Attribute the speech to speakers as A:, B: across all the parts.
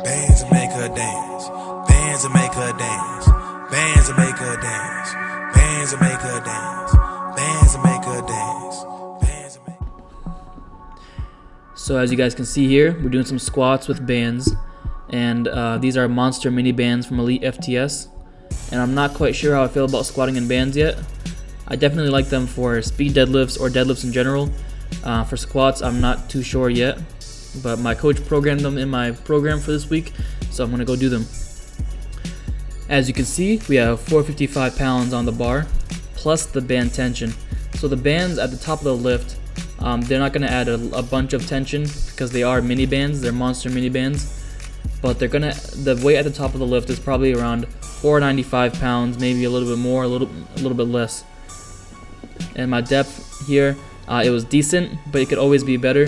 A: Bandz and make her dance. Bandz and make her dance. Bandz and make her dance. Bandz and make her dance. Bandz and make her dance. Bandz and make.
B: So as you guys can see here, we're doing some squats with Bandz, and these are monster mini bands from Elite FTS. And I'm not quite sure how I feel about squatting in bands yet. I definitely like them for speed deadlifts or deadlifts in general. For squats, I'm not too sure yet, but my coach programmed them in my program for this week, so I'm gonna go do them. As you can see, we have 455 pounds on the bar, plus the band tension. So the bands at the top of the lift, they're not gonna add a bunch of tension because they are mini bands, they're monster mini bands, but the weight at the top of the lift is probably around 495 pounds, maybe a little bit more, a little bit less. And my depth here, it was decent, but it could always be better.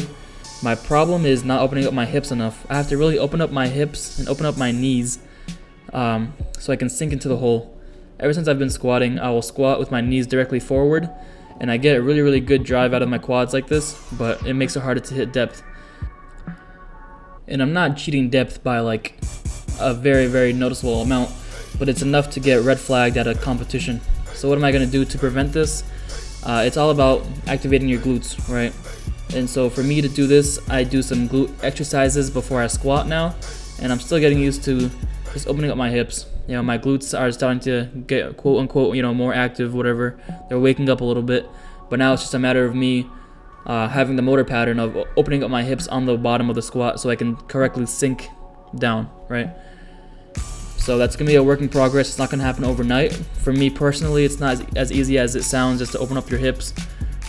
B: My problem is not opening up my hips enough. I have to really open up my hips and open up my knees so I can sink into the hole. Ever since I've been squatting, I will squat with my knees directly forward, and I get a really good drive out of my quads like this, but it makes it harder to hit depth. And I'm not cheating depth by like a very noticeable amount, but it's enough to get red flagged at a competition. So what am I going to do to prevent this? It's all about activating your glutes, right? And so for me to do this, I do some glute exercises before I squat now, and I'm still getting used to just opening up my hips. You know, my glutes are starting to get quote unquote, more active, whatever. They're waking up a little bit, but now it's just a matter of me having the motor pattern of opening up my hips on the bottom of the squat so I can correctly sink down, right? So that's going to be a work in progress. It's not going to happen overnight. For me personally, it's not as easy as it sounds just to open up your hips,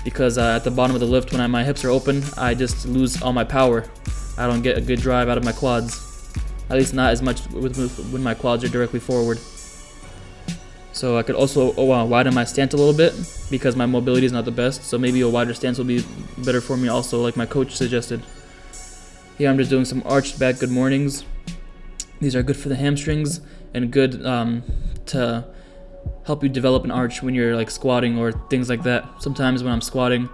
B: because at the bottom of the lift, when my hips are open, I just lose all my power. I don't get a good drive out of my quads, at least not as much when my quads are directly forward. So I could also widen my stance a little bit because my mobility is not the best, so maybe a wider stance will be better for me also, like my coach suggested. Here I'm just doing some arched back good mornings. These are good for the hamstrings and good to help you develop an arch when you're like squatting or things like that. Sometimes when I'm squatting,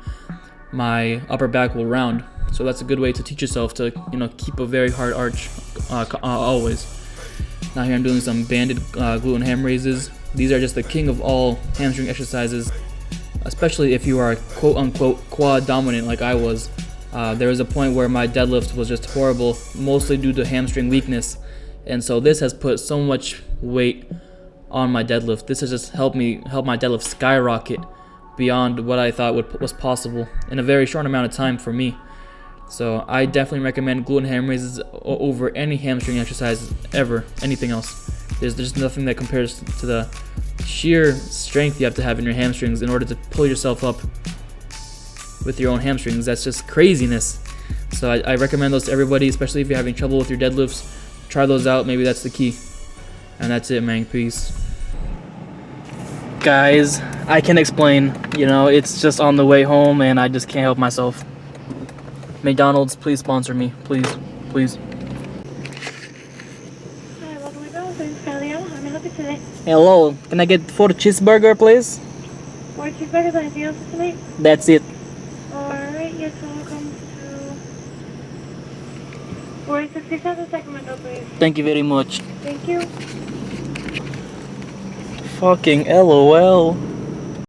B: my upper back will round, so that's a good way to teach yourself to keep a very hard arch always. Now here I'm doing some banded glute and ham raises. These are just the king of all hamstring exercises, especially if you are quote unquote quad dominant like I was. There was a point where my deadlift was just horrible, mostly due to hamstring weakness. And so this has put so much weight on my deadlift. This has just helped my deadlift skyrocket beyond what I thought was possible in a very short amount of time for me. So I definitely recommend glute and ham raises over any hamstring exercise ever, anything else. There's just nothing that compares to the sheer strength you have to have in your hamstrings in order to pull yourself up with your own hamstrings. That's just craziness. So I recommend those to everybody, especially if you're having trouble with your deadlifts. Try those out, maybe that's the key. And that's it, man. Peace. Guys, I can explain. It's just on the way home and I just can't help myself. McDonald's, please sponsor me. Please.
C: Hi, welcome to McDonald's. This is Carolina. How may I help you today?
B: Hello, can I get 4 cheeseburger, please?
C: 4 cheeseburgers, anything else tonight?
B: That's it.
C: Alright, your total comes to 46 cents a Sacramento, please.
B: Thank you very much.
C: Thank you.
B: Fucking LOL.